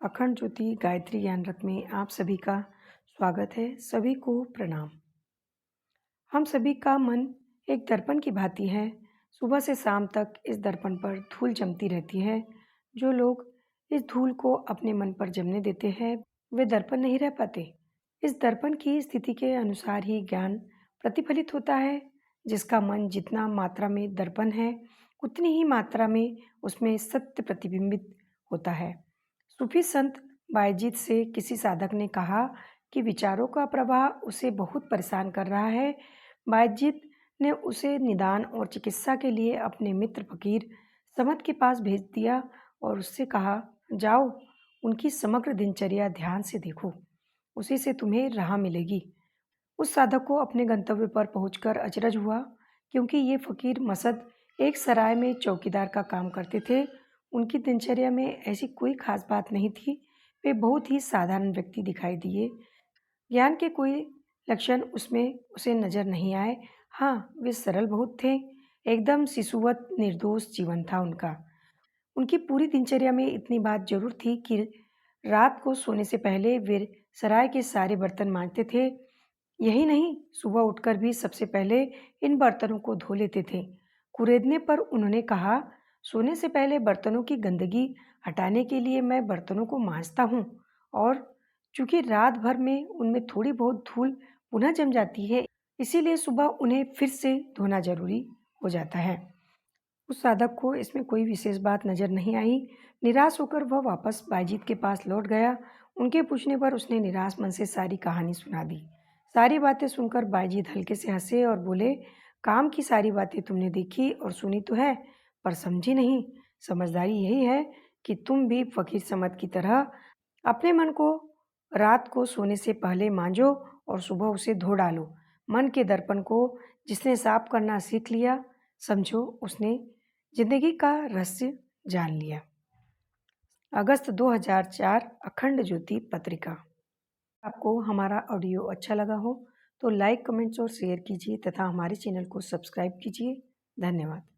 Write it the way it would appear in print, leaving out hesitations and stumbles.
अखंड ज्योति गायत्री ज्ञान रथ में आप सभी का स्वागत है। सभी को प्रणाम। हम सभी का मन एक दर्पण की भांति है। सुबह से शाम तक इस दर्पण पर धूल जमती रहती है। जो लोग इस धूल को अपने मन पर जमने देते हैं वे दर्पण नहीं रह पाते। इस दर्पण की स्थिति के अनुसार ही ज्ञान प्रतिफलित होता है। जिसका मन जितना मात्रा में दर्पण है उतनी ही मात्रा में उसमें सत्य प्रतिबिंबित होता है। सूफी संत बायजीत से किसी साधक ने कहा कि विचारों का प्रवाह उसे बहुत परेशान कर रहा है। बायजीत ने उसे निदान और चिकित्सा के लिए अपने मित्र फकीर समद के पास भेज दिया और उससे कहा, जाओ उनकी समग्र दिनचर्या ध्यान से देखो, उसी से तुम्हें राह मिलेगी। उस साधक को अपने गंतव्य पर पहुंचकर अचरज हुआ, क्योंकि ये फकीर मसद एक सराय में चौकीदार का काम करते थे। उनकी दिनचर्या में ऐसी कोई खास बात नहीं थी। वे बहुत ही साधारण व्यक्ति दिखाई दिए। ज्ञान के कोई लक्षण उसमें उसे नजर नहीं आए। हाँ, वे सरल बहुत थे। एकदम शिशुवत निर्दोष जीवन था उनका। उनकी पूरी दिनचर्या में इतनी बात जरूर थी कि रात को सोने से पहले वे सराय के सारे बर्तन मांजते थे। यही नहीं, सुबह उठकर भी सबसे पहले इन बर्तनों को धो लेते थे। कुरेदने पर उन्होंने कहा, सोने से पहले बर्तनों की गंदगी हटाने के लिए मैं बर्तनों को मांजता हूँ, और चूंकि रात भर में उनमें थोड़ी बहुत धूल पुनः जम जाती है, इसीलिए सुबह उन्हें फिर से धोना जरूरी हो जाता है। उस साधक को इसमें कोई विशेष बात नजर नहीं आई। निराश होकर वह वापस बायजीत के पास लौट गया। उनके पूछने पर उसने निराश मन से सारी कहानी सुना दी। सारी बातें सुनकर बायजीत हल्के से हंसे और बोले, काम की सारी बातें तुमने देखी और सुनी तो है, पर समझी नहीं। समझदारी यही है कि तुम भी फकीर समद की तरह अपने मन को रात को सोने से पहले मांजो और सुबह उसे धो डालो। मन के दर्पण को जिसने साफ करना सीख लिया, समझो उसने जिंदगी का रहस्य जान लिया। अगस्त 2004, अखंड ज्योति पत्रिका। आपको हमारा ऑडियो अच्छा लगा हो तो लाइक, कमेंट्स और शेयर कीजिए तथा हमारे चैनल को सब्सक्राइब कीजिए। धन्यवाद।